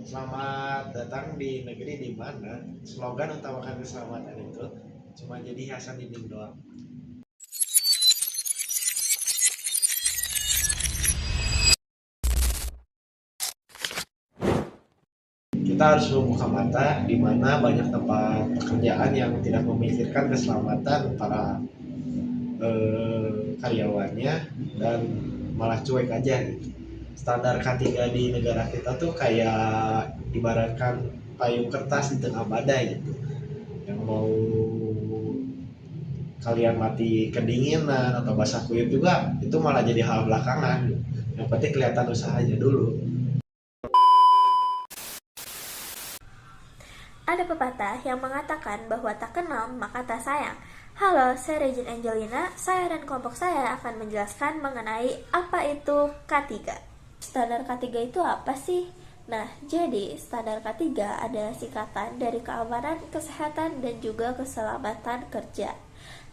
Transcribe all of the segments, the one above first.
Selamat datang di negeri di mana slogan utamakan keselamatan itu cuma jadi hiasan dinding doang. Kita harus membuka mata di mana banyak tempat pekerjaan yang tidak memikirkan keselamatan para karyawannya dan malah cuek aja gitu. Standar K3 di negara kita tuh kayak ibaratkan payung kertas di tengah badai gitu. Yang mau kalian mati kedinginan atau basah kuyup juga itu malah jadi hal belakangan. Yang penting kelihatan usahanya dulu. Ada pepatah yang mengatakan bahwa tak kenal maka tak sayang. Halo, saya Regine Angelina. Saya dan kelompok saya akan menjelaskan mengenai apa itu K3. Standar K3 itu apa sih? Nah, jadi standar K3 adalah singkatan dari keamanan, kesehatan, dan juga keselamatan kerja.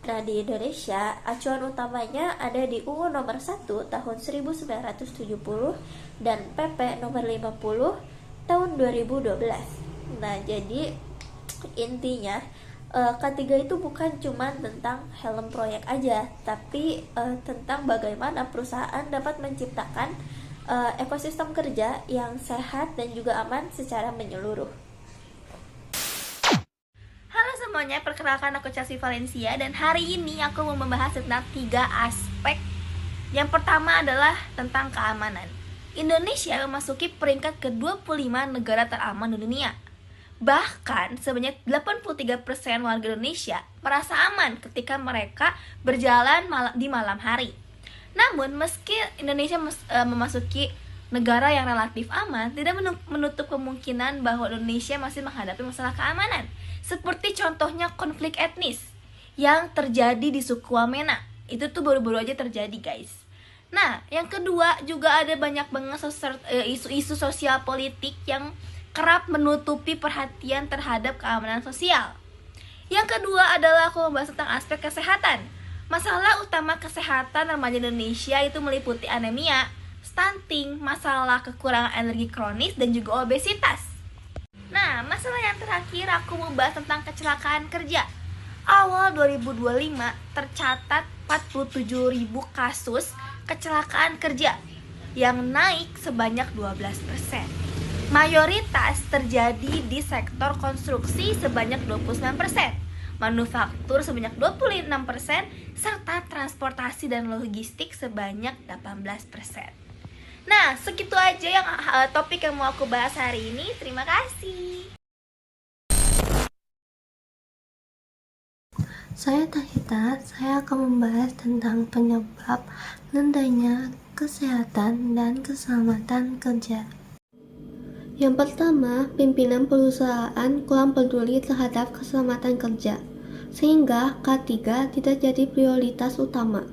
Nah, di Indonesia, acuan utamanya ada di UU nomor 1 tahun 1970 dan PP nomor 50 tahun 2012. Nah, jadi intinya K3 itu bukan cuma tentang helm proyek aja, tapi tentang bagaimana perusahaan dapat menciptakan ekosistem kerja yang sehat dan juga aman secara menyeluruh. Halo semuanya, perkenalkan aku Chelsea Valencia dan hari ini aku mau membahas tentang 3 aspek. Yang pertama adalah tentang keamanan. Indonesia memasuki peringkat ke-25 negara teraman di dunia. Bahkan sebanyak 83% warga Indonesia merasa aman ketika mereka berjalan di malam hari. Namun meski Indonesia memasuki negara yang relatif aman, tidak menutup kemungkinan bahwa Indonesia masih menghadapi masalah keamanan. Seperti contohnya konflik etnis yang terjadi di suku Wamena. Itu tuh baru-baru aja terjadi, guys. Nah, yang kedua juga ada banyak banget isu-isu sosial politik yang kerap menutupi perhatian terhadap keamanan sosial. Yang kedua adalah aku membahas tentang aspek kesehatan. Masalah utama kesehatan remaja Indonesia itu meliputi anemia, stunting, masalah kekurangan energi kronis, dan juga obesitas. Nah, masalah yang terakhir aku mau bahas tentang kecelakaan kerja. Awal 2025 tercatat 47.000 kasus kecelakaan kerja yang naik sebanyak 12%. Mayoritas terjadi di sektor konstruksi sebanyak 29%, manufaktur sebanyak 26%, serta transportasi dan logistik sebanyak 18%. Nah, segitu aja yang topik yang mau aku bahas hari ini. Terima kasih. Saya Tahita, saya akan membahas tentang penyebab rendahnya kesehatan dan keselamatan kerja. Yang pertama, pimpinan perusahaan kurang peduli terhadap keselamatan kerja, sehingga K3 tidak jadi prioritas utama.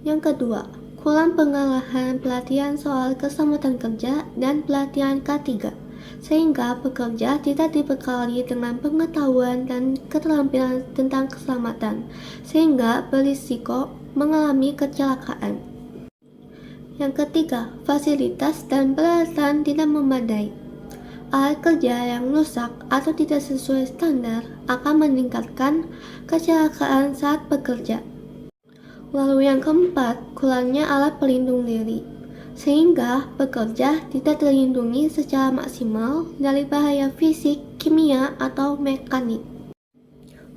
Yang kedua, kurang pengarahan pelatihan soal keselamatan kerja dan pelatihan K3, sehingga pekerja tidak dibekali dengan pengetahuan dan keterampilan tentang keselamatan, sehingga berisiko mengalami kecelakaan. Yang ketiga, fasilitas dan peralatan tidak memadai. Alat kerja yang rusak atau tidak sesuai standar akan meningkatkan kecelakaan saat bekerja. Lalu yang keempat, kurangnya alat pelindung diri, sehingga pekerja tidak terlindungi secara maksimal dari bahaya fisik, kimia, atau mekanik.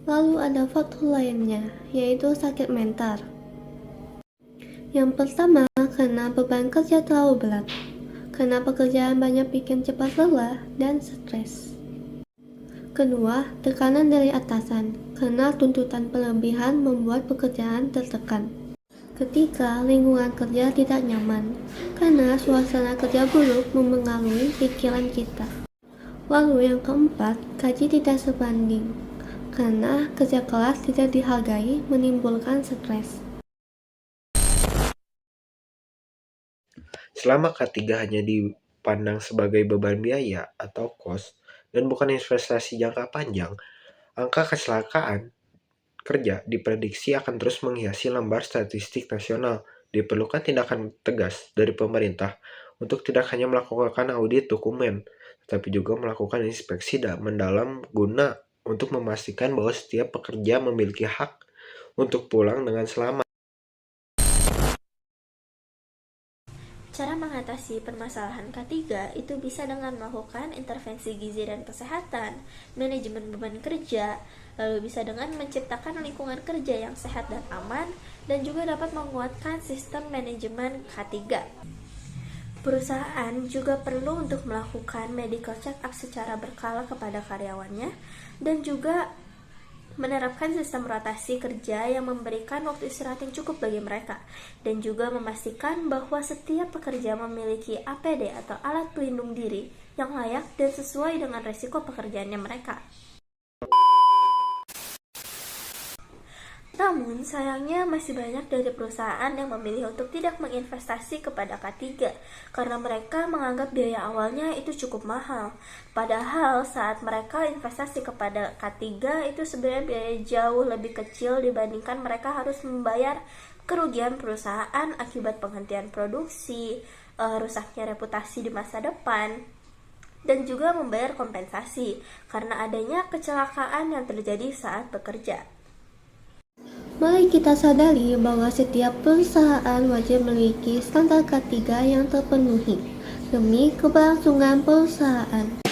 Lalu ada faktor lainnya, yaitu sakit mental. Yang pertama, karena beban kerja terlalu berat, karena pekerjaan banyak bikin cepat lelah dan stres. Kedua, tekanan dari atasan, karena tuntutan berlebihan membuat pekerjaan tertekan. Ketiga, lingkungan kerja tidak nyaman, karena suasana kerja buruk mempengaruhi pikiran kita. Lalu yang keempat, gaji tidak sebanding, karena kerja keras tidak dihargai menimbulkan stres. Selama K3 hanya dipandang sebagai beban biaya atau kos dan bukan investasi jangka panjang, angka kecelakaan kerja diprediksi akan terus menghiasi lembar statistik nasional. Diperlukan tindakan tegas dari pemerintah untuk tidak hanya melakukan audit dokumen, tetapi juga melakukan inspeksi mendalam guna untuk memastikan bahwa setiap pekerja memiliki hak untuk pulang dengan selamat. Cara mengatasi permasalahan K3 itu bisa dengan melakukan intervensi gizi dan kesehatan, manajemen beban kerja, lalu bisa dengan menciptakan lingkungan kerja yang sehat dan aman, dan juga dapat menguatkan sistem manajemen K3. Perusahaan juga perlu untuk melakukan medical check-up secara berkala kepada karyawannya, dan juga menerapkan sistem rotasi kerja yang memberikan waktu istirahat yang cukup bagi mereka, dan juga memastikan bahwa setiap pekerja memiliki APD atau alat pelindung diri yang layak dan sesuai dengan risiko pekerjaannya mereka. Namun, sayangnya masih banyak dari perusahaan yang memilih untuk tidak menginvestasi kepada K3 karena mereka menganggap biaya awalnya itu cukup mahal. Padahal saat mereka investasi kepada K3 itu sebenarnya biaya jauh lebih kecil dibandingkan mereka harus membayar kerugian perusahaan akibat penghentian produksi, rusaknya reputasi di masa depan, dan juga membayar kompensasi karena adanya kecelakaan yang terjadi saat bekerja. Mari kita sadari bahwa setiap perusahaan wajib memiliki standar K3 yang terpenuhi demi keberlangsungan perusahaan.